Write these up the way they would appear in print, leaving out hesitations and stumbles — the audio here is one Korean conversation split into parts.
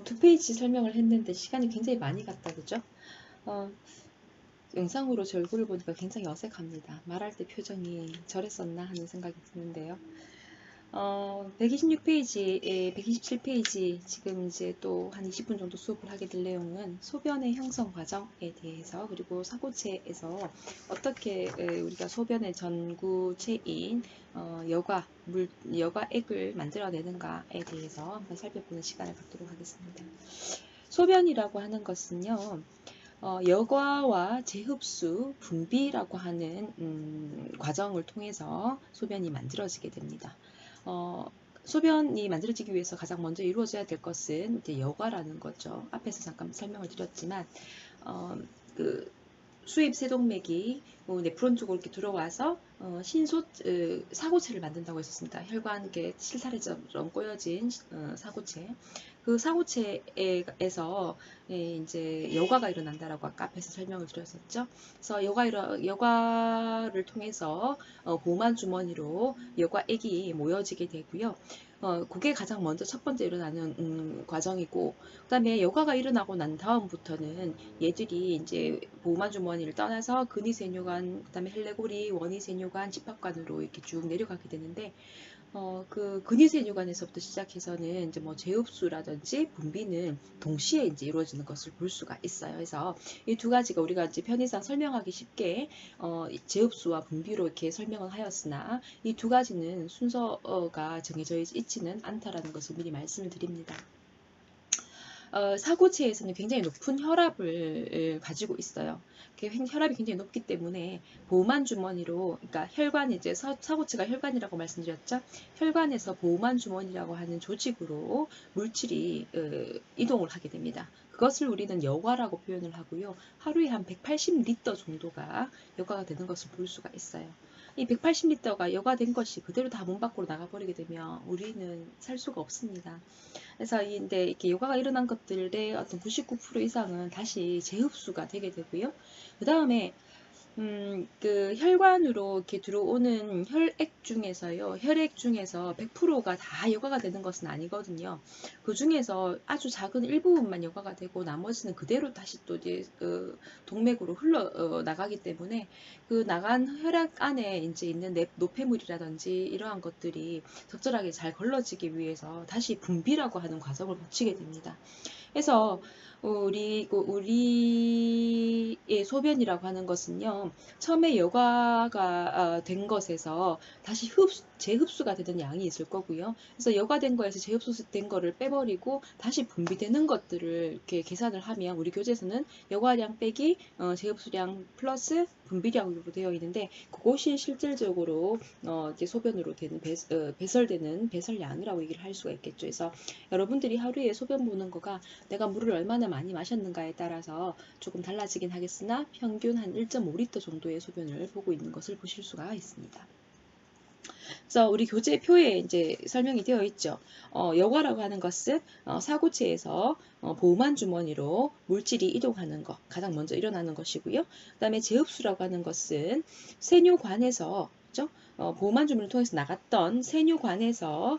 두 페이지 설명을 했는데 시간이 굉장히 많이 갔다, 그죠? 어, 영상으로 제 얼굴을 보니까 굉장히 어색합니다. 말할 때 표정이 저랬었나 하는 생각이 드는데요. 126페이지, 127페이지, 지금 이제 또 한 20분 정도 수업을 하게 될 내용은 소변의 형성 과정에 대해서, 그리고 사고체에서 어떻게 우리가 소변의 전구체인 여과액을 만들어내는가에 대해서 한번 살펴보는 시간을 갖도록 하겠습니다. 소변이라고 하는 것은요, 여과와 재흡수, 분비라고 하는 과정을 통해서 소변이 만들어지게 됩니다. 소변이 만들어지기 위해서 가장 먼저 이루어져야 될 것은 이제 여과라는 거죠. 앞에서 잠깐 설명을 드렸지만 그 수입 세동맥이 네프론 쪽으로 이렇게 들어와서 사고체를 만든다고 했었습니다. 혈관 이렇게 실타래처럼 꼬여진 사고체. 그 사고체에서 이제 여과가 일어난다라고 아까 앞에서 설명을 드렸었죠. 그래서 여과를 통해서 보만 주머니로 여과액이 모여지게 되고요. 그게 가장 먼저 첫 번째 일어나는 과정이고, 그 다음에 여과가 일어나고 난 다음부터는 얘들이 이제 보만 주머니를 떠나서 근위세뇨관, 그 다음에 헬레고리, 원위세뇨관, 집합관으로 이렇게 쭉 내려가게 되는데, 그 근위세뇨관에서부터 시작해서는 이제 뭐 재흡수라든지 분비는 동시에 이제 이루어지는 것을 볼 수가 있어요. 그래서 이 두 가지가 우리가 이제 편의상 설명하기 쉽게 재흡수와 분비로 이렇게 설명을 하였으나 이 두 가지는 순서가 정해져 있지는 않다라는 것을 미리 말씀을 드립니다. 사고체에서는 굉장히 높은 혈압을 가지고 있어요. 혈압이 굉장히 높기 때문에 보만 주머니로, 그러니까 혈관, 이제 사고체가 혈관이라고 말씀드렸죠. 혈관에서 보만 주머니라고 하는 조직으로 물질이 이동을 하게 됩니다. 그것을 우리는 여과라고 표현을 하고요. 하루에 한 180리터 정도가 여과가 되는 것을 볼 수가 있어요. 이 180리터가 여과된 것이 그대로 다 몸 밖으로 나가버리게 되면 우리는 살 수가 없습니다. 그래서 근데 이렇게 여과가 일어난 것들의 어떤 99% 이상은 다시 재흡수가 되게 되고요. 그 다음에 그 혈관으로 이렇게 들어오는 혈액 중에서요, 혈액 중에서 100%가 다 여과가 되는 것은 아니거든요. 그 중에서 아주 작은 일부분만 여과가 되고 나머지는 그대로 다시 또 이제 그 동맥으로 흘러 나가기 때문에 그 나간 혈액 안에 이제 있는 노폐물이라든지 이러한 것들이 적절하게 잘 걸러지기 위해서 다시 분비라고 하는 과정을 거치게 됩니다. 그래서 우리의 소변이라고 하는 것은요, 처음에 여과가 된 것에서 다시 재흡수가 되는 양이 있을 거고요. 그래서 여과된 거에서 재흡수된 거를 빼버리고 다시 분비되는 것들을 이렇게 계산을 하면 우리 교재에서는 여과량 빼기 재흡수량 플러스 분비량으로 되어 있는데, 그것이 실질적으로 이제 소변으로 되는 배설되는 배설량이라고 얘기를 할 수가 있겠죠. 그래서 여러분들이 하루에 소변 보는 거가 내가 물을 얼마나 많이 마셨는가에 따라서 조금 달라지긴 하겠으나 평균 한 1.5리터 정도의 소변을 보고 있는 것을 보실 수가 있습니다. 그래서 우리 교재 표에 이제 설명이 되어 있죠. 여과라고 하는 것은 사고체에서 보만 주머니로 물질이 이동하는 것, 가장 먼저 일어나는 것이고요. 그 다음에 재흡수라고 하는 것은 세뇨관에서, 그죠? 보만 주문을 통해서 나갔던 세뇨관에서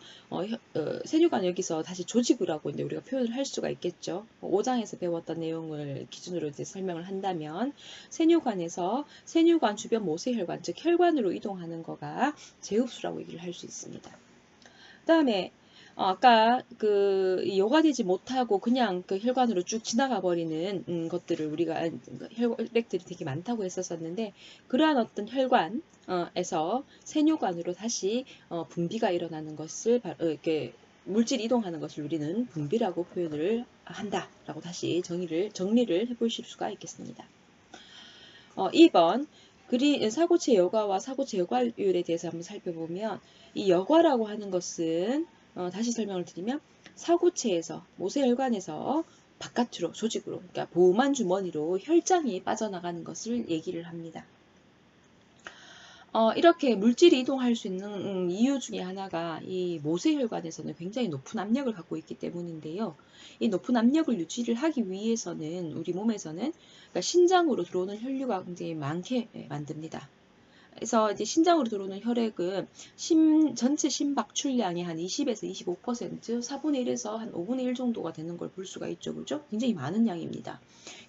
세뇨관 여기서 다시 조직이라고 이제 우리가 표현을 할 수가 있겠죠. 5장에서 배웠던 내용을 기준으로 이제 설명을 한다면 세뇨관에서 세뇨관 주변 모세혈관, 즉 혈관으로 이동하는 거가 재흡수라고 얘기를 할 수 있습니다. 그 다음에 아까 그 여과되지 못하고 그냥 그 혈관으로 쭉 지나가 버리는 것들을 우리가 혈액들이 되게 많다고 했었는데, 그러한 어떤 혈관에서 세뇨관으로 다시 분비가 일어나는 것을 이렇게 물질이 이동하는 것을 우리는 분비라고 표현을 한다라고 다시 정리를 해보실 수가 있겠습니다. 2번 사고체 여과와 사고체 여과율에 대해서 한번 살펴보면, 이 여과라고 하는 것은 다시 설명을 드리면 사고체에서 모세혈관에서 바깥으로 조직으로, 그러니까 보만 주머니로 혈장이 빠져나가는 것을 얘기를 합니다. 이렇게 물질이 이동할 수 있는 이유 중에 하나가 이 모세혈관에서는 굉장히 높은 압력을 갖고 있기 때문인데요. 이 높은 압력을 유지를 하기 위해서는 우리 몸에서는, 그러니까 신장으로 들어오는 혈류가 굉장히 많게 만듭니다. 그래서 이제 신장으로 들어오는 혈액은 전체 심박출량의 한 20에서 25%, 4분의 1에서 한 5분의 1 정도가 되는 걸 볼 수가 있죠. 그죠? 굉장히 많은 양입니다.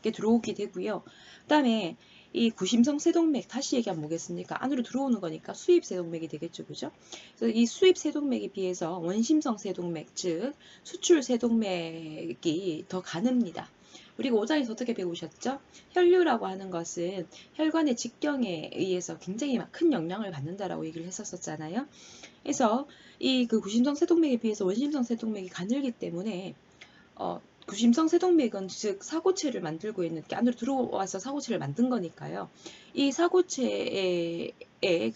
이게 들어오게 되고요. 그다음에 이 구심성 세동맥, 다시 얘기하면 뭐겠습니까? 안으로 들어오는 거니까 수입 세동맥이 되겠죠. 그죠? 그래서 이 수입 세동맥에 비해서 원심성 세동맥, 즉 수출 세동맥이 더 가늡니다. 그리고 5장에서 어떻게 배우셨죠? 혈류라고 하는 것은 혈관의 직경에 의해서 굉장히 큰 영향을 받는다라고 얘기를 했었잖아요. 그래서 이 그 구심성 세동맥에 비해서 원심성 세동맥이 가늘기 때문에 구심성 세동맥은 즉 사고체를 만들고 있는 게 안으로 들어와서 사고체를 만든 거니까요. 이 사고체에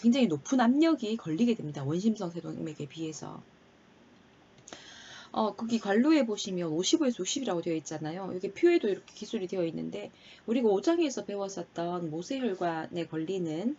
굉장히 높은 압력이 걸리게 됩니다. 원심성 세동맥에 비해서. 거기 관로에 보시면 55에서 60이라고 되어 있잖아요. 여기 표에도 이렇게 기술이 되어 있는데 우리가 5장에서 배웠었던 모세혈관에 걸리는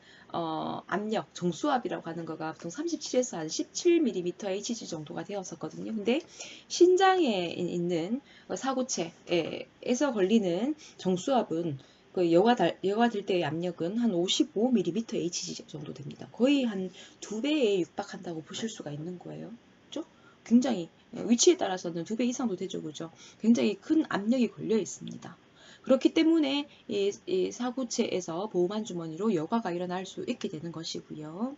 압력, 정수압이라고 하는 거가 보통 37에서 한 17mmHg 정도가 되었었거든요. 근데 신장에 있는 사고체에서 걸리는 정수압은 그 여가 될 때의 압력은 한 55mmHg 정도 됩니다. 거의 한 2배에 육박한다고 보실 수가 있는 거예요. 그죠? 굉장히 위치에 따라서는 2배 이상도 되죠. 그죠? 굉장히 큰 압력이 걸려 있습니다. 그렇기 때문에 이 사고체에서 보호만 주머니로 여과가 일어날 수 있게 되는 것이고요.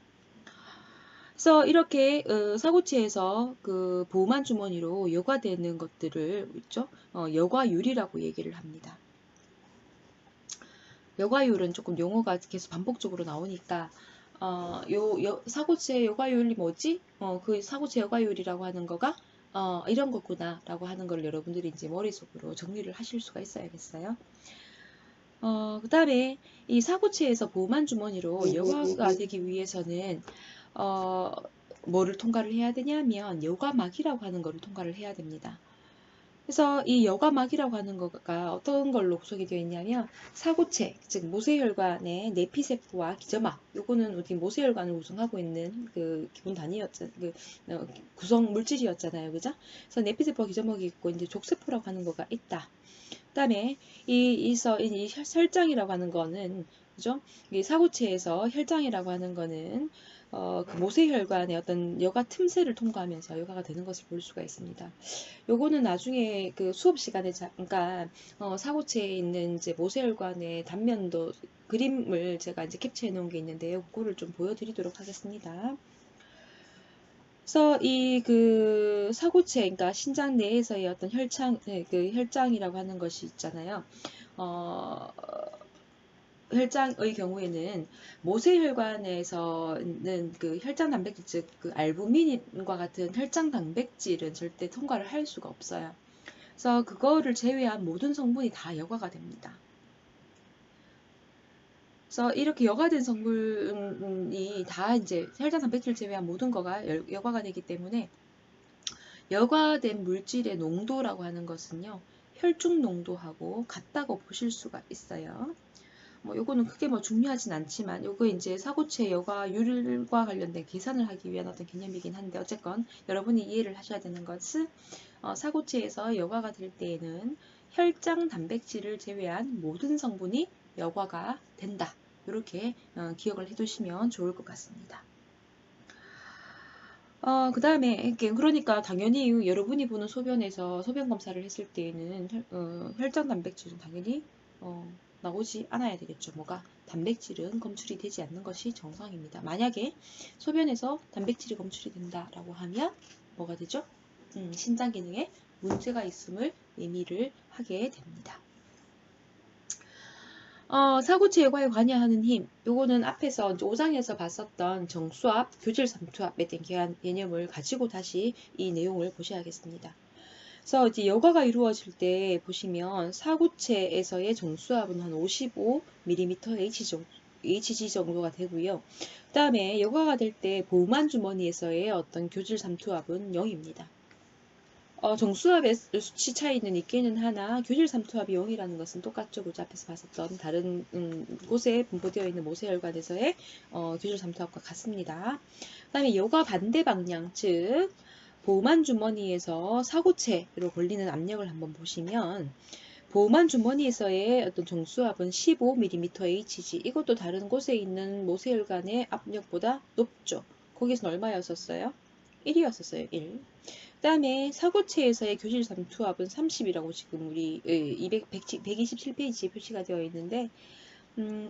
그래서 이렇게 사고체에서 그 보호만 주머니로 여과되는 것들을 있죠? 여과율이라고 얘기를 합니다. 여과율은 조금 용어가 계속 반복적으로 나오니까 사고체 여과율이 뭐지? 그 사고체 여과율이라고 하는 거가 이런 거구나 라고 하는 걸 여러분들이 이제 머릿속으로 정리를 하실 수가 있어야겠어요. 그 다음에 이 사고체에서 보호만 주머니로 여과가 되기 위해서는 뭐를 통과를 해야 되냐면 여과막이라고 하는 거를 통과를 해야 됩니다. 그래서 이 여과막이라고 하는 거가 어떤 걸로 구성이 되어 있냐면 사고체, 즉 모세혈관의 내피세포와 기저막, 요거는 우리 모세혈관을 구성하고 있는 그 기본 단위였잖아요. 구성 물질이었잖아요. 그죠? 그래서 내피세포와 기저막이 있고 이제 족세포라고 하는 거가 있다. 그다음에 이 혈장이라고 하는 거는 그죠? 이 사고체에서 혈장이라고 하는 거는 그 모세혈관의 어떤 여과 틈새를 통과하면서 여과가 되는 것을 볼 수가 있습니다. 요거는 나중에 그 수업 시간에 잠깐 사고체에 있는 이제 모세혈관의 단면도 그림을 제가 이제 캡처해 놓은 게 있는데요. 그거를 좀 보여드리도록 하겠습니다. 그래서 이 그 사고체, 그러니까 신장 내에서의 어떤 그 혈장이라고 하는 것이 있잖아요. 혈장의 경우에는 모세혈관에서는 그 혈장 단백질, 즉 그 알부민과 같은 혈장 단백질은 절대 통과를 할 수가 없어요. 그래서 그거를 제외한 모든 성분이 다 여과가 됩니다. 그래서 이렇게 여과된 성분이 다 이제 혈장 단백질 제외한 모든 거가 여과가 되기 때문에 여과된 물질의 농도라고 하는 것은요, 혈중 농도하고 같다고 보실 수가 있어요. 요거는 크게 중요하진 않지만 요거 이제 사고체 여과율과 관련된 계산을 하기 위한 어떤 개념이긴 한데 어쨌건 여러분이 이해를 하셔야 되는 것은 사고체에서 여과가 될 때에는 혈장 단백질을 제외한 모든 성분이 여과가 된다. 이렇게 기억을 해두시면 좋을 것 같습니다. 그 다음에 그러니까 당연히 여러분이 보는 소변에서 소변 검사를 했을 때에는 혈장 단백질은 당연히 나오지 않아야 되겠죠. 뭐가? 단백질은 검출이 되지 않는 것이 정상입니다. 만약에 소변에서 단백질이 검출이 된다라고 하면 뭐가 되죠? 신장 기능에 문제가 있음을 의미를 하게 됩니다. 사고체 여과에 관여하는 힘, 요거는 앞에서 이제 5장에서 봤었던 정수압, 교질 삼투압에 대한 개념을 가지고 다시 이 내용을 보셔야겠습니다. 그래서 이제 여과가 이루어질 때 보시면 사고체에서의 정수압은 한 55mmHg 정도가 되고요. 그 다음에 여과가 될 때 보호만 주머니에서의 어떤 교질 삼투압은 0입니다. 정수압의 수치 차이는 있기는 하나 교질 삼투압이 0이라는 것은 똑같죠. 그죠? 앞에서 봤었던 다른 곳에 분포되어 있는 모세혈관에서의 교질 삼투압과 같습니다. 그 다음에 여과 반대 방향, 즉 보호만 주머니에서 사고체로 걸리는 압력을 한번 보시면 보호만 주머니에서의 어떤 정수압은 15mm Hg. 이것도 다른 곳에 있는 모세혈관의 압력보다 높죠. 거기서는 얼마였었어요? 1이었었어요. 1. 그 다음에 사고체에서의 교질 삼투압은 30이라고 지금 우리 127페이지에 표시가 되어 있는데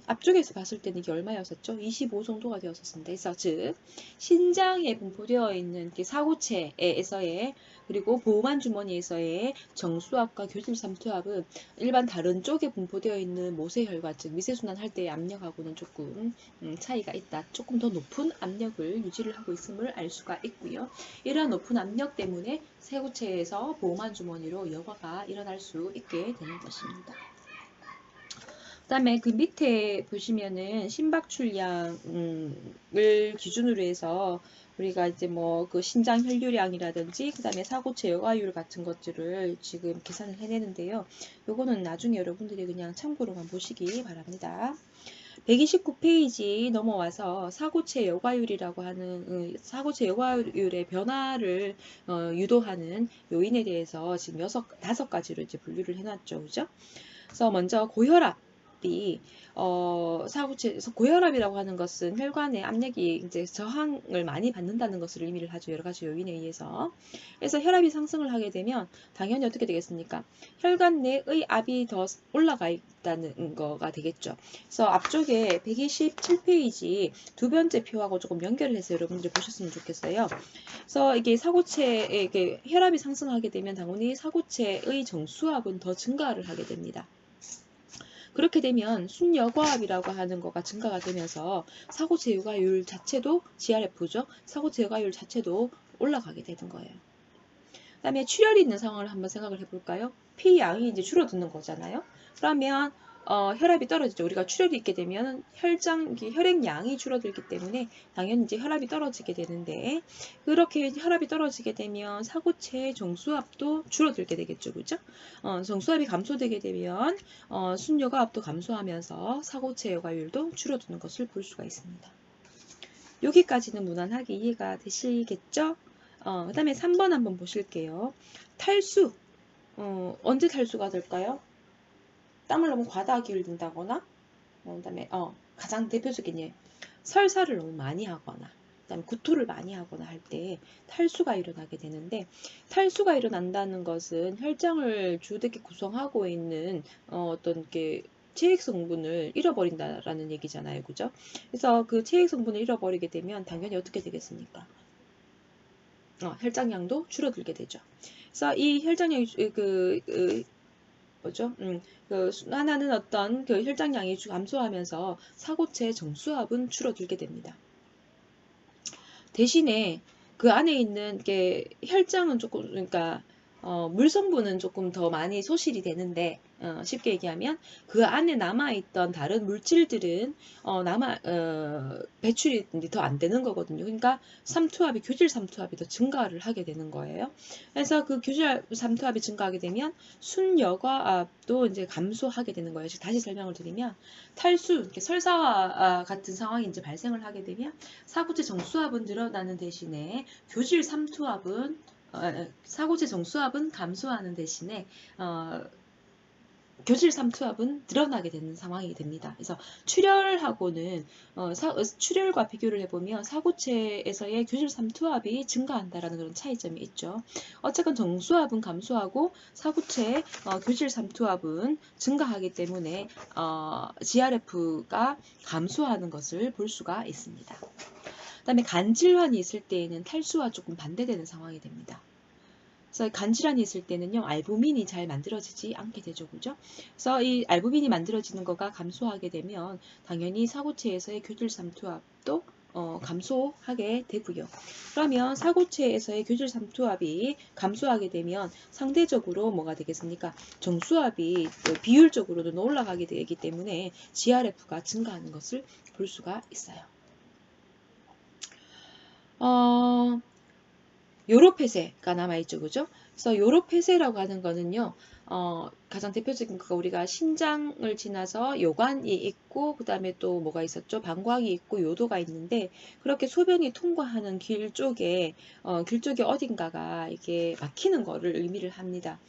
앞쪽에서 봤을 때는 이게 얼마였었죠? 25 정도가 되었었습니다. 그래서 즉 신장에 분포되어 있는 사고체에서의 그리고 보호만 주머니에서의 정수압과 교질 삼투압은 일반 다른 쪽에 분포되어 있는 모세혈관 즉 미세순환 할 때의 압력하고는 조금 차이가 있다. 조금 더 높은 압력을 유지를 하고 있음을 알 수가 있고요. 이러한 높은 압력 때문에 사고체에서 보호만 주머니로 여과가 일어날 수 있게 되는 것입니다. 그 다음에 그 밑에 보시면은 심박출량을 기준으로 해서 우리가 이제 뭐 그 신장 혈류량이라든지 그 다음에 사고체 여과율 같은 것들을 지금 계산을 해내는데요. 요거는 나중에 여러분들이 그냥 참고로만 보시기 바랍니다. 129페이지 넘어와서 사고체 여과율이라고 하는 사고체 여과율의 변화를 유도하는 요인에 대해서 지금 5가지로 이제 분류를 해놨죠. 그죠? 그래서 먼저 고혈압이 사고체에서 고혈압이라고 하는 것은 혈관의 압력이 이제 저항을 많이 받는다는 것을 의미를 하죠. 여러 가지 요인에 의해서. 그래서 혈압이 상승을 하게 되면 당연히 어떻게 되겠습니까? 혈관 내의 압이 더 올라가 있다는 거가 되겠죠. 그래서 앞쪽에 127페이지 두 번째 표하고 조금 연결을 해서 여러분들이 보셨으면 좋겠어요. 그래서 이게 사고체에 이게 혈압이 상승하게 되면 당연히 사고체의 정수압은 더 증가를 하게 됩니다. 그렇게 되면 순여과압이라고 하는 거가 증가가 되면서 사고체 여과율 자체도 GRF죠. 사고체 여과율 자체도 올라가게 되는 거예요. 그 다음에 출혈이 있는 상황을 한번 생각을 해볼까요? 피 양이 이제 줄어드는 거잖아요. 그러면 혈압이 떨어지죠. 우리가 출혈이 있게 되면 혈액량이 줄어들기 때문에 당연히 이제 혈압이 떨어지게 되는데 그렇게 혈압이 떨어지게 되면 사고체 정수압도 줄어들게 되겠죠. 그죠? 정수압이 감소되게 되면 순여과압도 감소하면서 사고체 여과율도 줄어드는 것을 볼 수가 있습니다. 여기까지는 무난하게 이해가 되시겠죠? 그 다음에 3번 한번 보실게요. 탈수. 언제 탈수가 될까요? 땀을 너무 과다하게 흘린다거나, 그 다음에 가장 대표적인 예, 설사를 너무 많이 하거나, 그다음에 구토를 많이 하거나 할 때 탈수가 일어나게 되는데 탈수가 일어난다는 것은 혈장을 주되게 구성하고 있는 어떤 게 체액 성분을 잃어버린다라는 얘기잖아요, 그죠? 그래서 그 체액 성분을 잃어버리게 되면 당연히 어떻게 되겠습니까? 혈장량도 줄어들게 되죠. 그래서 이 혈장량이 뭐죠? 하나는 어떤 그 혈장량이 감소하면서 사고체 정수압은 줄어들게 됩니다. 대신에 그 안에 있는 게 혈장은 조금 그러니까 물 성분은 조금 더 많이 소실이 되는데 쉽게 얘기하면 그 안에 남아있던 다른 물질들은 배출이 더 안 되는 거거든요. 그러니까 삼투압이 교질 삼투압이 더 증가를 하게 되는 거예요. 그래서 그 교질 삼투압이 증가하게 되면 순여과압도 이제 감소하게 되는 거예요. 다시 설명을 드리면 탈수, 이렇게 설사와 같은 상황이 이제 발생을 하게 되면 사고체 정수압은 늘어나는 대신에 교질 삼투압은 사고체 정수압은 감소하는 대신에 교질 삼투압은 늘어나게 되는 상황이 됩니다. 그래서 출혈하고는 출혈과 비교를 해보면 사고체에서의 교질 삼투압이 증가한다라는 그런 차이점이 있죠. 어쨌건 정수압은 감소하고 사고체의 교질 삼투압은 증가하기 때문에 GRF가 감소하는 것을 볼 수가 있습니다. 그 다음에 간질환이 있을 때에는 탈수와 조금 반대되는 상황이 됩니다. 그래서 간질환이 있을 때는요, 알부민이 잘 만들어지지 않게 되죠. 그죠? 그래서 이 알부민이 만들어지는 거가 감소하게 되면 당연히 사고체에서의 교질 삼투압도 감소하게 되고요. 그러면 사고체에서의 교질 삼투압이 감소하게 되면 상대적으로 뭐가 되겠습니까? 정수압이 비율적으로도 올라가게 되기 때문에 GRF가 증가하는 것을 볼 수가 있어요. 요로폐쇄가 남아있죠. 그죠? 그래서 요로폐쇄라고 하는 거는요, 가장 대표적인 거 우리가 신장을 지나서 요관이 있고, 그 다음에 또 뭐가 있었죠? 방광이 있고, 요도가 있는데, 그렇게 소변이 통과하는 길 쪽에 어딘가가 이게 막히는 거를 의미를 합니다.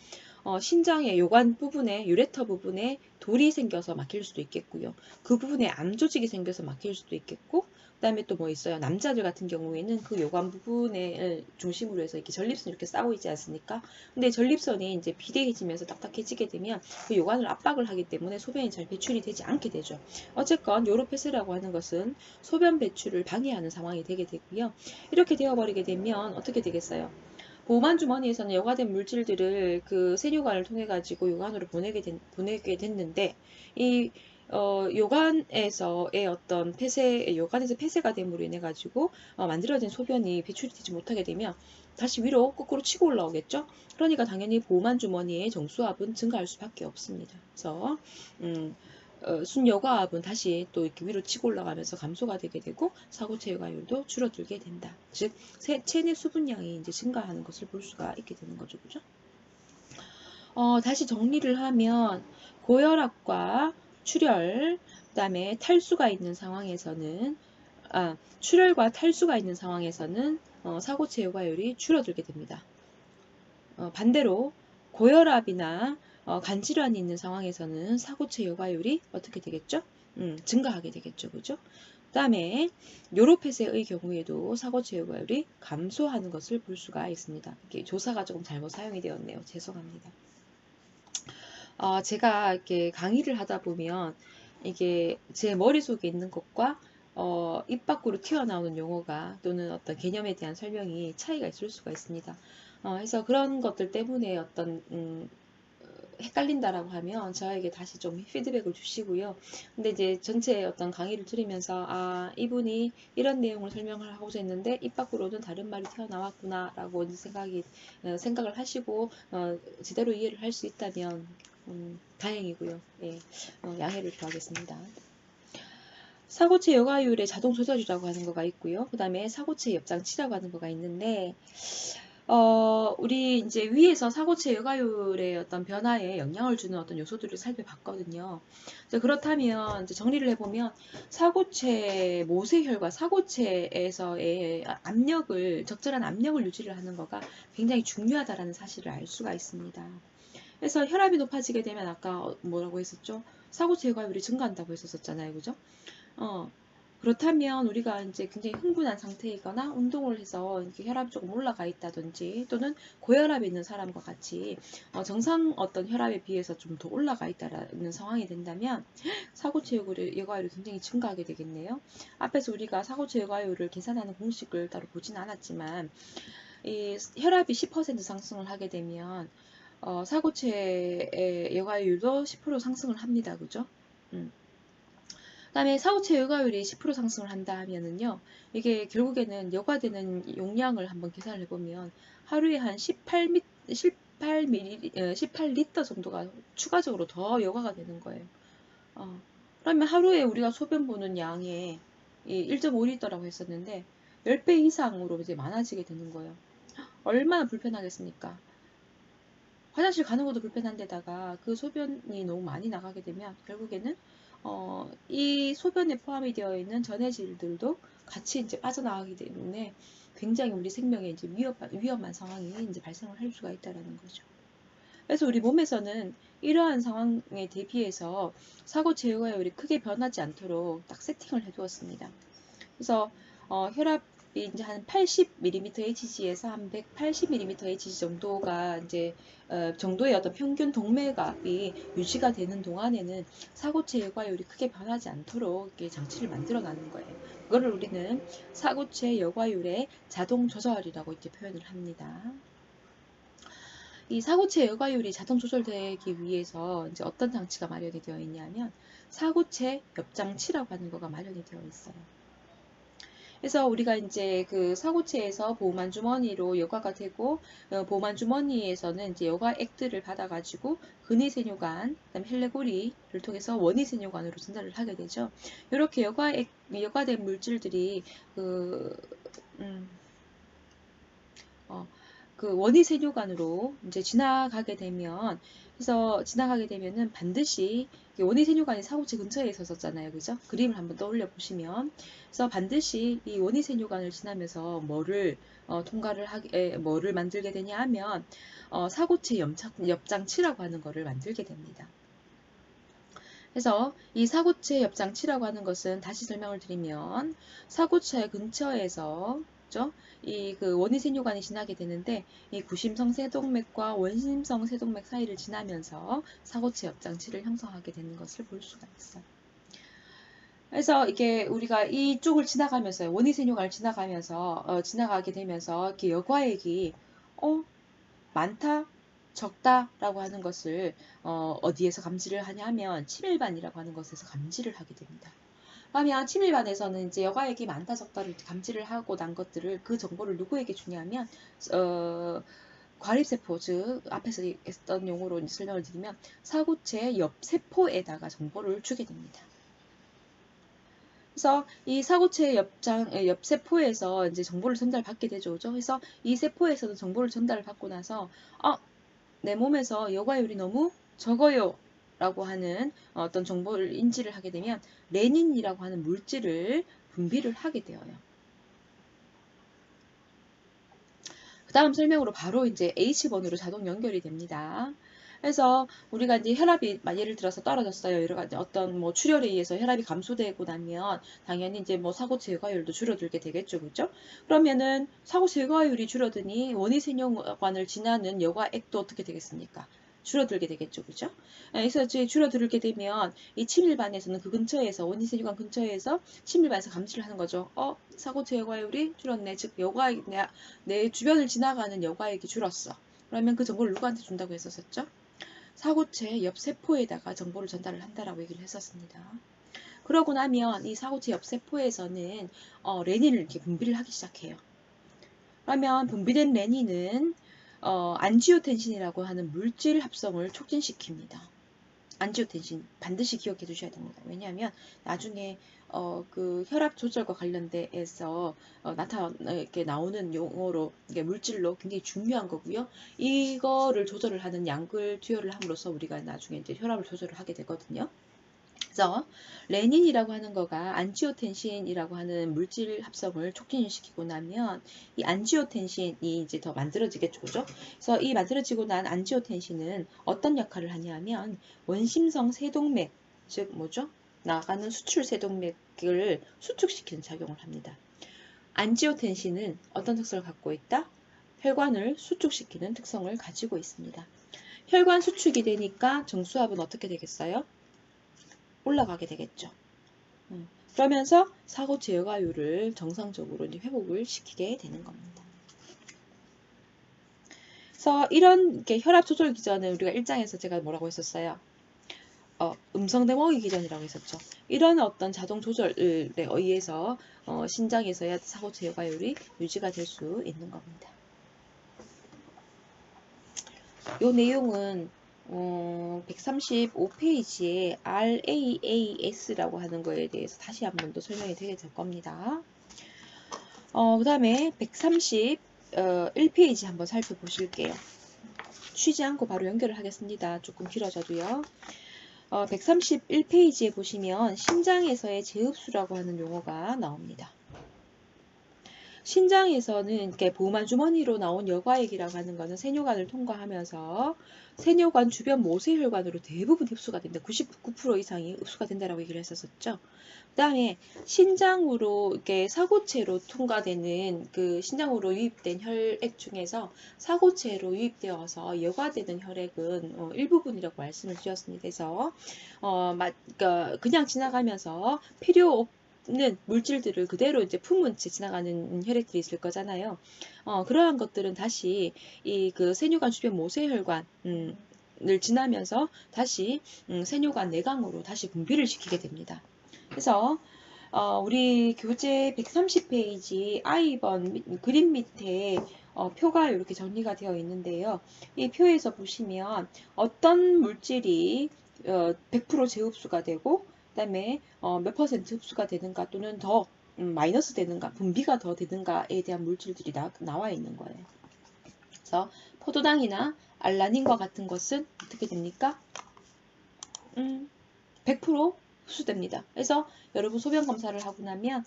신장의 요관 부분에 유레터 부분에 돌이 생겨서 막힐 수도 있겠고요. 그 부분에 암 조직이 생겨서 막힐 수도 있겠고, 그다음에 또 뭐 있어요? 남자들 같은 경우에는 그 요관 부분을 중심으로 해서 이렇게 전립선이 이렇게 싸고 있지 않습니까? 근데 전립선이 이제 비대해지면서 딱딱해지게 되면 그 요관을 압박을 하기 때문에 소변이 잘 배출이 되지 않게 되죠. 어쨌건 요로패스라고 하는 것은 소변 배출을 방해하는 상황이 되게 되고요. 이렇게 되어버리게 되면 어떻게 되겠어요? 보호만 주머니에서는 여과된 물질들을 그 세뇨관을 통해 가지고 요관으로 보내게 됐는데 이 요관에서의 어떤 요관에서 폐쇄가 됨으로 인해 가지고 만들어진 소변이 배출이 되지 못하게 되면 다시 위로 거꾸로 치고 올라오겠죠. 그러니까 당연히 보호만 주머니의 정수압은 증가할 수밖에 없습니다. 그래서 순여과압은 다시 또 이렇게 위로 치고 올라가면서 감소가 되게 되고 사고체 여과율도 줄어들게 된다. 즉 체내 수분량이 이제 증가하는 것을 볼 수가 있게 되는 거죠, 그죠? 다시 정리를 하면 고혈압과 출혈, 그다음에 탈수가 있는 상황에서는 출혈과 탈수가 있는 상황에서는 사고체 여과율이 줄어들게 됩니다. 반대로 고혈압이나 간질환이 있는 상황에서는 사고체 여과율이 어떻게 되겠죠? 증가하게 되겠죠. 그죠? 그 다음에 요로패스의 경우에도 사고체 여과율이 감소하는 것을 볼 수가 있습니다. 이게 조사가 조금 잘못 사용이 되었네요. 죄송합니다. 제가 이렇게 강의를 하다 보면 이게 제 머릿속에 있는 것과 입 밖으로 튀어나오는 용어가 또는 어떤 개념에 대한 설명이 차이가 있을 수가 있습니다. 그래서 그런 것들 때문에 어떤 헷갈린다라고 하면 저에게 다시 좀 피드백을 주시고요. 근데 이제 전체 어떤 강의를 들으면서 이분이 이런 내용을 설명을 하고자 했는데 입 밖으로는 다른 말이 튀어나왔구나라고 생각을 하시고 제대로 이해를 할 수 있다면 다행이고요. 예, 양해를 구하겠습니다. 사고체 여과율의 자동 조절이라고 하는 거가 있고요. 그 다음에 사고체 옆장치라고 하는 거가 있는데 우리 이제 위에서 사고체 여과율의 어떤 변화에 영향을 주는 어떤 요소들을 살펴봤거든요. 그렇다면 이제 정리를 해보면 사고체 모세혈과 사고체에서의 적절한 압력을 유지를 하는 거가 굉장히 중요하다라는 사실을 알 수가 있습니다. 그래서 혈압이 높아지게 되면 아까 뭐라고 했었죠? 사고체 여과율이 증가한다고 했었잖아요. 그죠? 그렇다면 우리가 이제 굉장히 흥분한 상태이거나 운동을 해서 이렇게 혈압이 조금 올라가 있다든지 또는 고혈압이 있는 사람과 같이 정상 어떤 혈압에 비해서 좀 더 올라가 있다는 상황이 된다면 사고체 여과율이 굉장히 증가하게 되겠네요. 앞에서 우리가 사고체 여과율을 계산하는 공식을 따로 보진 않았지만 이 혈압이 10% 상승을 하게 되면 사고체의 여과율도 10% 상승을 합니다. 그죠? 그 다음에 사고체 여과율이 10% 상승을 한다 하면은요, 이게 결국에는 여과되는 용량을 한번 계산을 해보면 하루에 한 18리터 정도가 추가적으로 더 여과가 되는 거예요. 그러면 하루에 우리가 소변 보는 양의 1.5리터라고 했었는데 10배 이상으로 이제 많아지게 되는 거예요. 얼마나 불편하겠습니까? 화장실 가는 것도 불편한 데다가 그 소변이 너무 많이 나가게 되면 결국에는 이 소변에 포함이 되어 있는 전해질들도 같이 이제 빠져나가기 때문에 굉장히 우리 생명에 이제 위험한 상황이 이제 발생을 할 수가 있다라는 거죠. 그래서 우리 몸에서는 이러한 상황에 대비해서 사고체 여과율이 크게 변하지 않도록 딱 세팅을 해두었습니다. 그래서 혈압이 이제 한 80mmHg에서 한 180mmHg 정도가 이제 정도의 어떤 평균 동맥압이 유지가 되는 동안에는 사고체 여과율이 크게 변하지 않도록 이렇게 장치를 만들어 놨는 거예요. 그거를 우리는 사고체 여과율의 자동 조절이라고 이렇게 표현을 합니다. 이 사고체 여과율이 자동 조절되기 위해서 이제 어떤 장치가 마련이 되어 있냐면 사고체 옆장치라고 하는 거가 마련이 되어 있어요. 그래서 우리가 이제 그 사고체에서 보호만 주머니로 여과가 되고 보호만 주머니에서는 이제 여과액들을 받아가지고 근위세뇨관, 그다음 헬레고리를 통해서 원위세뇨관으로 전달을 하게 되죠. 이렇게 여과된 물질들이 그 원위 세뇨관으로 이제 지나가게 되면, 그래서 지나가게 되면은 반드시 원위 세뇨관이 사고체 근처에 있었잖아요, 그죠? 그림을 한번 떠올려 보시면, 그래서 반드시 이 원위 세뇨관을 지나면서 뭐를 통과를 하게, 뭐를 만들게 되냐 하면 사고체 옆장치라고 하는 거를 만들게 됩니다. 그래서 이 사고체 옆장치라고 하는 것은 다시 설명을 드리면 사고체 근처에서 이 그 원위세뇨관이 지나게 되는데 이 구심성 세동맥과 원심성 세동맥 사이를 지나면서 사고체 옆장치를 형성하게 되는 것을 볼 수가 있어요. 그래서 이게 우리가 이쪽을 지나가면서 원위세뇨관을 지나가면서 지나가게 되면서 이렇게 여과액이 많다, 적다라고 하는 것을 어디에서 감지를 하냐면 치밀반이라고 하는 것에서 감지를 하게 됩니다. 그러면 치밀반에서는 이제 여과액이 많다, 적다를 감지를 하고 난 것들을 그 정보를 누구에게 주냐면 과립세포, 즉 앞에서 했던 용어로 설명을 드리면 사고체 옆 세포에다가 정보를 주게 됩니다. 그래서 이 사고체 옆 세포에서 이제 정보를 전달받게 되죠. 그래서 이 세포에서도 정보를 전달을 받고 나서 내 몸에서 여과율이 너무 적어요 라고 하는 어떤 정보를 인지를 하게 되면 레닌이라고 하는 물질을 분비를 하게 되어요. 그 다음 설명으로 바로 이제 H번으로 자동 연결이 됩니다. 그래서 우리가 이제 혈압이 예를 들어서 떨어졌어요. 여러 가지 어떤 뭐 출혈에 의해서 혈압이 감소되고 나면 당연히 이제 뭐 사고체 여과율도 줄어들게 되겠죠, 그렇죠? 그러면은 사고체 여과율이 줄어드니 원위세뇨관을 지나는 여과액도 어떻게 되겠습니까? 줄어들게 되겠죠, 그죠? 그래서 이제 줄어들게 되면 이 치밀반에서는 그 근처에서 원위세뇨관 근처에서 치밀반에서 감지를 하는 거죠. 사고체 여과율이 줄었네. 즉 여과액 내 주변을 지나가는 여과액이 줄었어. 그러면 그 정보를 누구한테 준다고 했었죠? 사고체 옆 세포에다가 정보를 전달을 한다라고 얘기를 했었습니다. 그러고 나면 이 사고체 옆 세포에서는 레닌을 이렇게 분비를 하기 시작해요. 그러면 분비된 레닌은 안지오텐신이라고 하는 물질 합성을 促진시킵니다. 안지오텐신 반드시 기억해 두셔야 됩니다. 왜냐하면 나중에 그 혈압 조절과 관련돼서 이렇게 나오는 용어로 이게 물질로 굉장히 중요한 거고요. 이거를 조절을 하는 약을 투여를 함으로써 우리가 나중에 이제 혈압을 조절을 하게 되거든요. 그래서 레닌이라고 하는 거가 안지오텐신이라고 하는 물질 합성을 촉진시키고 나면 이 안지오텐신이 이제 더 만들어지겠죠, 그죠? 그래서 이 만들어지고 난 안지오텐신은 어떤 역할을 하냐면 원심성 세동맥, 즉 뭐죠? 나가는 수출 세동맥을 수축시키는 작용을 합니다. 안지오텐신은 어떤 특성을 갖고 있다? 혈관을 수축시키는 특성을 가지고 있습니다. 혈관 수축이 되니까 정수압은 어떻게 되겠어요? 올라가게 되겠죠. 그러면서 사고체 여과율을 정상적으로 이제 회복을 시키게 되는 겁니다. 그래서 이런 혈압 조절 기전은 우리가 1장에서 제가 뭐라고 했었어요? 음성 대목이 기전이라고 했었죠. 이런 어떤 자동 조절에 의해서 신장에서야 사고체 여과율이 유지가 될 수 있는 겁니다. 이 내용은 135페이지에 RAAS라고 하는 거에 대해서 다시 한 번 더 설명이 되게 될 겁니다. 그 다음에 131페이지 한번 살펴보실게요. 쉬지 않고 바로 연결을 하겠습니다. 조금 길어져도요. 131페이지에 보시면 신장에서의 재흡수라고 하는 용어가 나옵니다. 신장에서는 이렇게 보호막 주머니로 나온 여과액이라고 하는 것은 세뇨관을 통과하면서 세뇨관 주변 모세혈관으로 대부분 흡수가 된다. 99% 이상이 흡수가 된다라고 얘기를 했었죠. 그 다음에 신장으로 이렇게 사고체로 통과되는 그 신장으로 유입된 혈액 중에서 사고체로 유입되어서 여과되는 혈액은 일부분이라고 말씀을 드렸습니다. 그래서 그냥 지나가면서 필요 없는 물질들을 그대로 이제 품은 채 지나가는 혈액들이 있을 거잖아요. 그러한 것들은 다시 이 그 세뇨관 주변 모세혈관을 지나면서 다시 세뇨관 내강으로 다시 분비를 시키게 됩니다. 그래서 우리 교재 130페이지 I번 그림 밑에 표가 이렇게 정리가 되어 있는데요. 이 표에서 보시면 어떤 물질이 100% 재흡수가 되고 그 다음에 몇 퍼센트 흡수가 되는가 또는 더 마이너스 되는가 분비가 더 되는가에 대한 물질들이 나와 있는 거예요. 그래서 포도당이나 알라닌과 같은 것은 어떻게 됩니까? 100% 흡수됩니다. 그래서 여러분 소변 검사를 하고 나면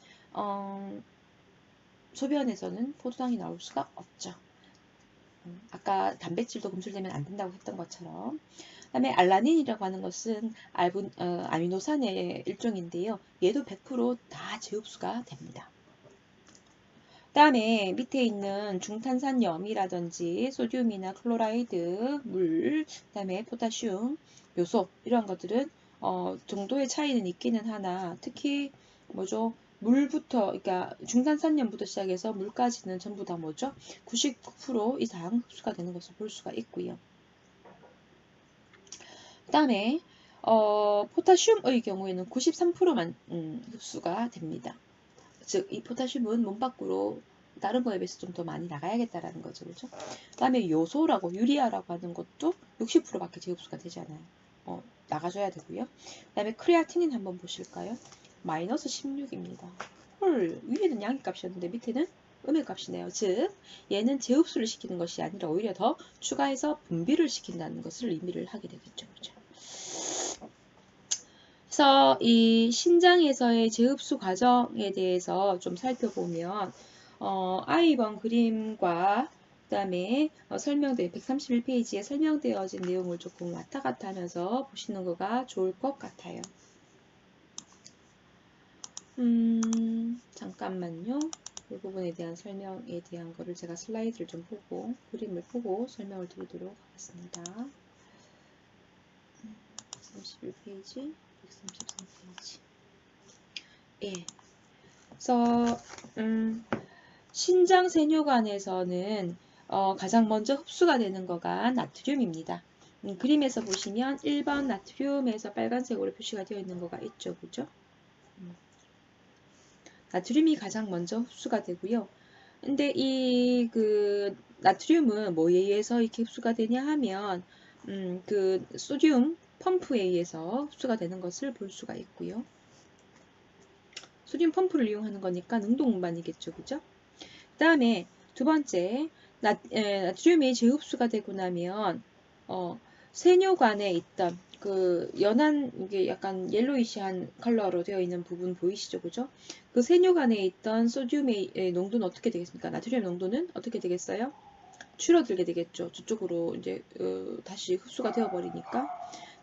소변에서는 포도당이 나올 수가 없죠. 아까 단백질도 검출되면 안 된다고 했던 것처럼. 그다음에 알라닌이라고 하는 것은 아미노산의 일종인데요. 얘도 100%다 재흡수가 됩니다. 그다음에 밑에 있는 중탄산염이라든지 소듐이나 클로라이드, 물, 그다음에 포타슘, 요소 이런 것들은 정도의 차이는 있기는 하나 특히 뭐죠? 물부터 그러니까 중탄산염부터 시작해서 물까지는 전부 다 뭐죠? 99% 이상 흡수가 되는 것을 볼 수가 있고요. 그다음에 포타슘의 경우에는 93%만 흡수가 됩니다. 즉, 이 포타슘은 몸 밖으로 다른 거에 비해서 좀 더 많이 나가야겠다라는 거죠. 그죠? 그 다음에 요소라고, 유리아라고 하는 것도 60%밖에 재흡수가 되지 않아요. 나가줘야 되고요. 그 다음에 크레아티닌 한번 보실까요? 마이너스 16입니다. 헐, 위에는 양의 값이었는데 밑에는 음의 값이네요. 즉, 얘는 재흡수를 시키는 것이 아니라 오히려 더 추가해서 분비를 시킨다는 것을 의미를 하게 되겠죠. 그죠? 그래서 이 신장에서의 재흡수 과정에 대해서 좀 살펴보면 I2번 그림과 그다음에 설명된 131페이지에 설명되어진 내용을 조금 왔다 갔다 하면서 보시는 거가 좋을 것 같아요. 잠깐만요. 이 부분에 대한 설명에 대한 거를 제가 슬라이드를 좀 보고 그림을 보고 설명을 드리도록 하겠습니다. 131페이지 133페이지. 예. 그래서 신장 세뇨관에서는 가장 먼저 흡수가 되는 거가 나트륨입니다. 그림에서 보시면 1번 나트륨에서 빨간색으로 표시가 되어 있는 거가 있죠. 그죠? 나트륨이 가장 먼저 흡수가 되고요. 근데 이 나트륨은 뭐에 의해서 이렇게 흡수가 되냐 하면 그 소듐 펌프에 의해서 흡수가 되는 것을 볼 수가 있고요. 소듐 펌프를 이용하는 거니까 능동운반이겠죠. 그죠? 그 다음에 두 번째, 나트륨이 재흡수가 되고 나면 세뇨관에 있던 그 연한 이게 약간 옐로이시한 컬러로 되어 있는 부분 보이시죠? 그죠? 그 세뇨관에 있던 소듐의 농도는 어떻게 되겠습니까? 나트륨 농도는 어떻게 되겠어요? 줄어들게 되겠죠. 저쪽으로 이제 다시 흡수가 되어 버리니까.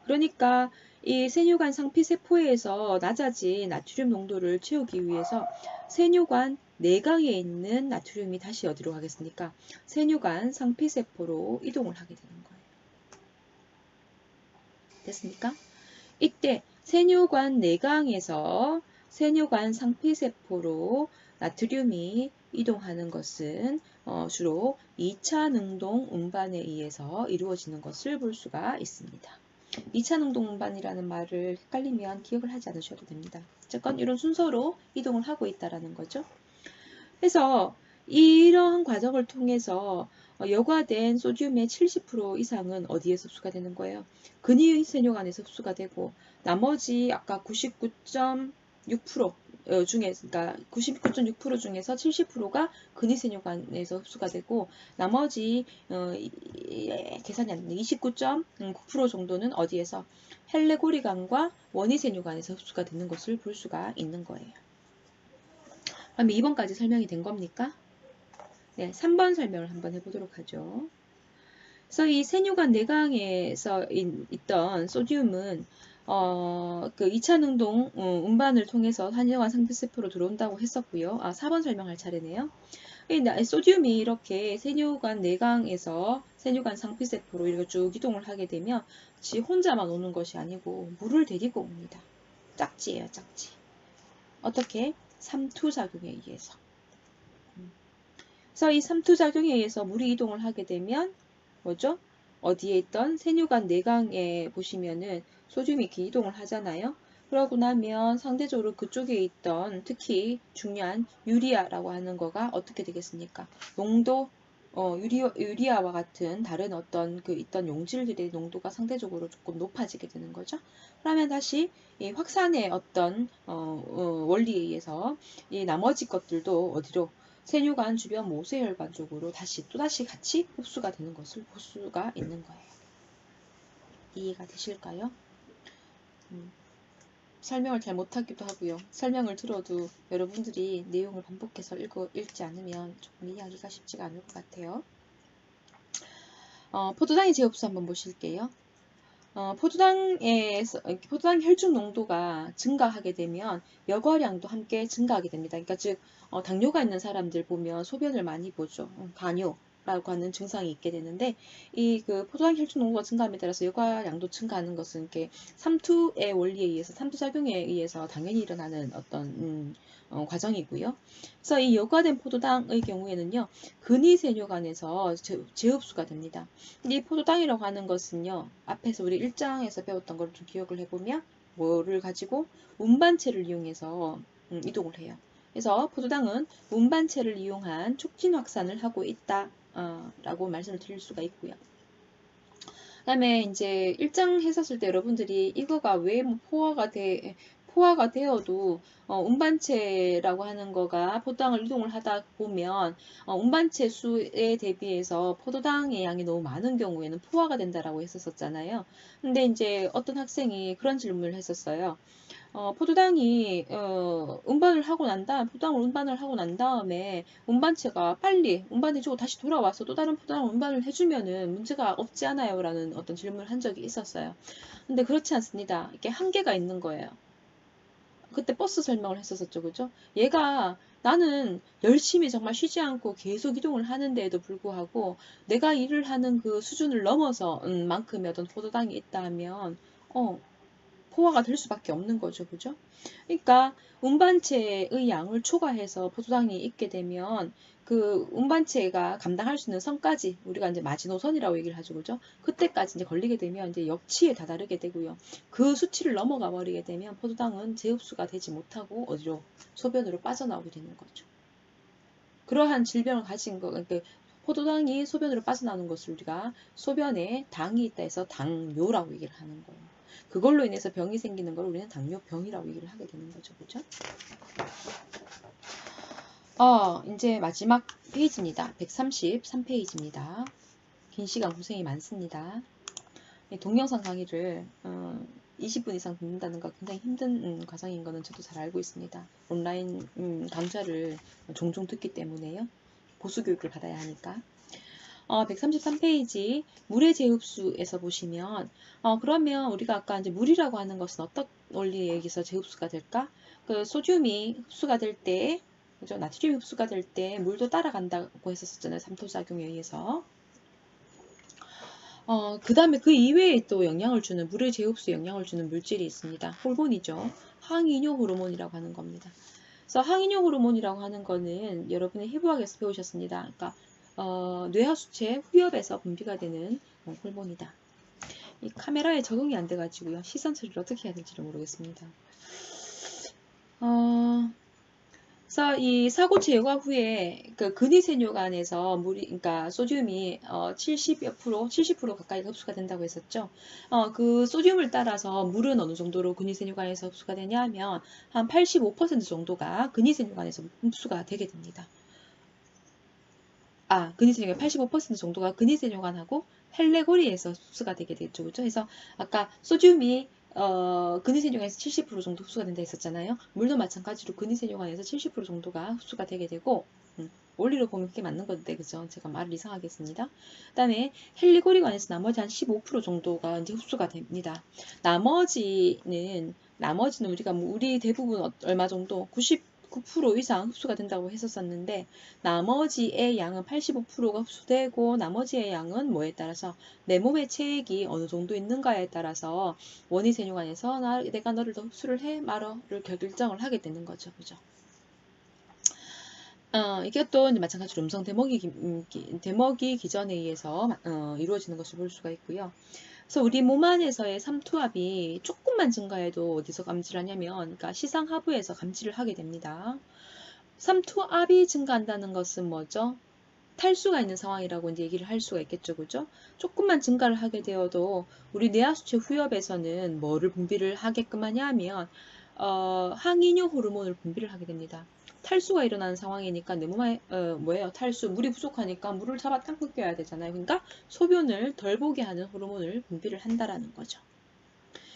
그러니까 이 세뇨관 상피세포에서 낮아진 나트륨 농도를 채우기 위해서 세뇨관 내강에 있는 나트륨이 다시 어디로 가겠습니까? 세뇨관 상피세포로 이동을 하게 되는 거예요. 됐습니까? 이때 세뇨관 내강에서 세뇨관 상피세포로 나트륨이 이동하는 것은 주로 2차 능동 운반에 의해서 이루어지는 것을 볼 수가 있습니다. 2차 능동 운반이라는 말을 헷갈리면 기억을 하지 않으셔도 됩니다. 어쨌건 이런 순서로 이동을 하고 있다는 거죠. 그래서 이러한 과정을 통해서 여과된 소듐의 70% 이상은 어디에서 흡수가 되는 거예요? 근위 세뇨관에서 흡수가 되고 나머지 아까 99.6% 중에 그러니까 99.6% 중에서 70%가 근위 세뇨관에서 흡수가 되고 나머지 계산이 안 되네. 29.9% 정도는 어디에서 헬레고리관과 원위 세뇨관에서 흡수가 되는 것을 볼 수가 있는 거예요. 그럼 2번까지 설명이 된 겁니까? 네, 3번 설명을 한번 해보도록 하죠. 그래서 이 세뇨관 내강에서 있던 소듐은 그 2차 능동 운반을 통해서 세뇨관 상피세포로 들어온다고 했었고요. 4번 설명할 차례네요. 소듐이 이렇게 세뇨관 내강에서 세뇨관 상피세포로 이렇게 쭉 이동을 하게 되면 지 혼자만 오는 것이 아니고 물을 데리고 옵니다. 짝지예요, 짝지. 어떻게? 삼투작용에 의해서. 그래서 이 삼투작용에 의해서 물이 이동을 하게 되면 뭐죠? 어디에 있던 세뇨관 내강에 보시면은 소듐이 이렇게 이동을 하잖아요. 그러고 나면 상대적으로 그쪽에 있던 특히 중요한 유리아라고 하는 거가 어떻게 되겠습니까? 농도 유리아와 같은 다른 어떤 있던 용질들의 농도가 상대적으로 조금 높아지게 되는 거죠. 그러면 다시 이 확산의 어떤 원리에 의해서 이 나머지 것들도 어디로 세뇨관 주변 모세혈관 쪽으로 또다시 같이 흡수가 되는 것을 볼 수가 있는 거예요. 이해가 되실까요? 설명을 잘 못하기도 하고요. 설명을 들어도 여러분들이 내용을 반복해서 읽지 않으면 조금 이해하기가 쉽지가 않을 것 같아요. 포도당의 제흡수 한번 보실게요. 포도당 혈중 농도가 증가하게 되면 여과량도 함께 증가하게 됩니다. 그러니까 즉 당뇨가 있는 사람들 보면 소변을 많이 보죠. 간요라고 하는 증상이 있게 되는데 이 그 포도당 혈중 농도가 증가함에 따라서 여과량도 증가하는 것은 이렇게 삼투의 원리에 의해서 삼투작용에 의해서 당연히 일어나는 어떤 과정이고요. 그래서 이 여과된 포도당의 경우에는요, 근위세뇨관에서 재흡수가 됩니다. 근데 이 포도당이라고 하는 것은요, 앞에서 우리 1장에서 배웠던 걸 좀 기억을 해보면 뭐를 가지고 운반체를 이용해서 이동을 해요. 그래서 포도당은 운반체를 이용한 촉진 확산을 하고 있다 라고 말씀을 드릴 수가 있고요. 그 다음에 이제 1장 했었을 때 여러분들이 이거가 왜 포화가 되어도 운반체라고 하는 거가 포도당을 이동을 하다 보면 운반체 수에 대비해서 포도당의 양이 너무 많은 경우에는 포화가 된다라고 했었잖아요. 근데 이제 어떤 학생이 그런 질문을 했었어요. 포도당이 포도당을 운반을 하고 난 다음에 운반체가 빨리 운반해주고 다시 돌아와서 또 다른 포도당을 운반을 해주면은 문제가 없지 않아요? 라는 어떤 질문을 한 적이 있었어요. 근데 그렇지 않습니다. 이게 한계가 있는 거예요. 그때 버스 설명을 했었죠, 그죠? 나는 열심히 정말 쉬지 않고 계속 이동을 하는데에도 불구하고 내가 일을 하는 그 수준을 넘어서 만큼의 어떤 포도당이 있다 하면 포화가 될 수밖에 없는 거죠, 그죠? 그러니까 운반체의 양을 초과해서 포도당이 있게 되면 그 운반체가 감당할 수 있는 선까지 우리가 이제 마지노선이라고 얘기를 하죠, 그죠? 그때까지 이제 걸리게 되면 이제 역치에 다다르게 되고요. 그 수치를 넘어가 버리게 되면 포도당은 재흡수가 되지 못하고 어디로 소변으로 빠져나오게 되는 거죠. 그러한 질병을 가진 그러니까 포도당이 소변으로 빠져나오는 것을 우리가 소변에 당이 있다 해서 당뇨라고 얘기를 하는 거예요. 그걸로 인해서 병이 생기는 걸 우리는 당뇨병이라고 얘기를 하게 되는 거죠. 그죠? 이제 마지막 페이지입니다. 133페이지입니다. 긴 시간 고생이 많습니다. 동영상 강의를 20분 이상 듣는다는 거 굉장히 힘든 과정인 거는 저도 잘 알고 있습니다. 온라인 강좌를 종종 듣기 때문에요. 보수 교육을 받아야 하니까. 133페이지 물의 재흡수에서 보시면 그러면 우리가 아까 이제 물이라고 하는 것은 어떤 원리에 의해서 재흡수가 될까? 그 소듐이 흡수가 될 때, 그죠? 나트륨이 흡수가 될 때 물도 따라간다고 했었잖아요. 삼토작용에 의해서. 그 다음에 그 이외에 또 물의 재흡수에 영향을 주는 물질이 있습니다. 호르몬이죠. 항이뇨 호르몬이라고 하는 겁니다. 그래서 항이뇨 호르몬이라고 하는 거는 여러분이 해부학에서 배우셨습니다. 그러니까 뇌하수체 후엽에서 분비가 되는 호르몬이다. 이 카메라에 적응이 안 돼가지고요. 시선 처리를 어떻게 해야 될지를 모르겠습니다. 그래서 이 사고체 여과 후에 그 근위세뇨관에서 그러니까 소듐이 70% 가까이 흡수가 된다고 했었죠. 그 소듐을 따라서 물은 어느 정도로 근위세뇨관에서 흡수가 되냐면 한 85% 정도가 근위세뇨관에서 흡수가 되게 됩니다. 근위세뇨관 85% 정도가 근위세뇨관하고 헬레고리에서 흡수가 되게 되죠. 그죠? 그래서 아까 소듐이 근위세뇨관에서 70% 정도 흡수가 된다 했었잖아요. 물도 마찬가지로 근위세뇨관에서 70% 정도가 흡수가 되게 되고 원리로 보면 그게 맞는 건데 그죠? 제가 말을 이상하게 했습니다. 그 다음에 헬리고리관에서 나머지 한 15% 정도가 이제 흡수가 됩니다. 나머지는 우리가 우리 대부분 얼마 정도 99% 이상 흡수가 된다고 했었었는데 나머지의 양은 85%가 흡수되고 나머지의 양은 뭐에 따라서 내 몸의 체액이 어느 정도 있는가에 따라서 원위세뇨관에서 내가 너를 더 흡수를 해 말어를 결정을 하게 되는 거죠. 그죠? 이게 또 마찬가지로 음성 대먹이 기전에 의해서 이루어지는 것을 볼 수가 있고요. 그래서 우리 몸 안에서의 삼투압이 조금만 증가해도 어디서 감지를 하냐면 그러니까 시상하부에서 감지를 하게 됩니다. 삼투압이 증가한다는 것은 뭐죠? 탈수가 있는 상황이라고 이제 얘기를 할 수가 있겠죠. 그죠? 조금만 증가를 하게 되어도 우리 뇌하수체 후엽에서는 뭐를 분비를 하게끔 하냐 하면 항이뇨 호르몬을 분비를 하게 됩니다. 탈수가 일어나는 상황이니까 내 몸에 뭐예요? 탈수, 물이 부족하니까 물을 잡아 땅 껴야 되잖아요. 그러니까 소변을 덜 보게 하는 호르몬을 분비를 한다라는 거죠.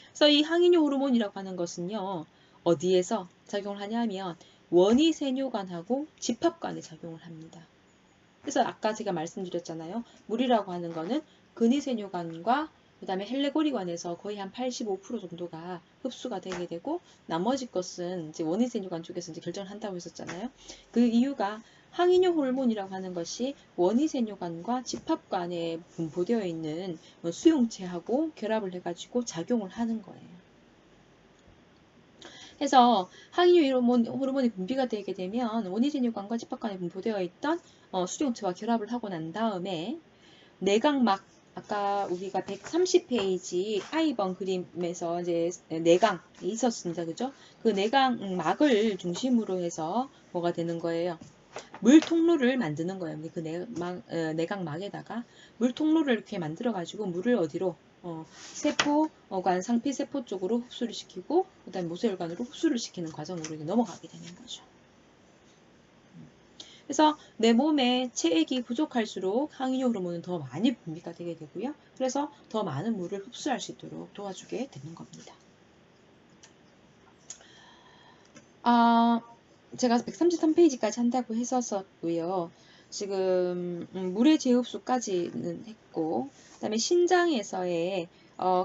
그래서 이 항이뇨 호르몬이라고 하는 것은요, 어디에서 작용을 하냐면 원위세뇨관하고 집합관에 작용을 합니다. 그래서 아까 제가 말씀드렸잖아요. 물이라고 하는 거는 근위세뇨관과 그 다음에 헬레고리관에서 거의 한 85% 정도가 흡수가 되게 되고, 나머지 것은 이제 원위세뇨관 쪽에서 이제 결정을 한다고 했었잖아요. 그 이유가 항이뇨 호르몬이라고 하는 것이 원위세뇨관과 집합관에 분포되어 있는 수용체하고 결합을 해가지고 작용을 하는 거예요. 그래서 항이뇨 호르몬이 분비가 되게 되면 원위세뇨관과 집합관에 분포되어 있던 수용체와 결합을 하고 난 다음에 내각막, 아까 우리가 130페이지 아이번 그림에서 이제 내각이 있었습니다. 그죠? 그 내각막을 중심으로 해서 뭐가 되는 거예요? 물 통로를 만드는 거예요. 그 내각막에다가 물 통로를 이렇게 만들어 가지고 물을 어디로 세포관, 상피세포 쪽으로 흡수를 시키고 그 다음에 모세혈관으로 흡수를 시키는 과정으로 넘어가게 되는 거죠. 그래서 내 몸에 체액이 부족할수록 항이뇨 호르몬은 더 많이 분비가 되게 되고요. 그래서 더 많은 물을 흡수할 수 있도록 도와주게 되는 겁니다. 제가 133페이지까지 한다고 했었고요. 지금 물의 재흡수까지는 했고, 그 다음에 신장에서의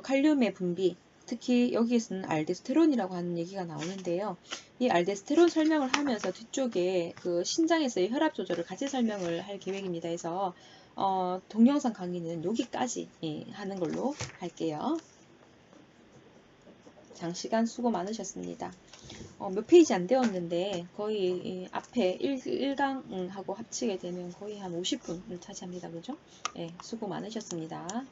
칼륨의 분비, 특히 여기에서는 알데스테론이라고 하는 얘기가 나오는데요. 이 알데스테론 설명을 하면서 뒤쪽에 그 신장에서의 혈압 조절을 같이 설명을 할 계획입니다. 그래서 동영상 강의는 여기까지 하는 걸로 할게요. 장시간 수고 많으셨습니다. 몇 페이지 안 되었는데 거의 앞에 1강하고 합치게 되면 거의 한 50분을 차지합니다. 그죠? 네, 수고 많으셨습니다.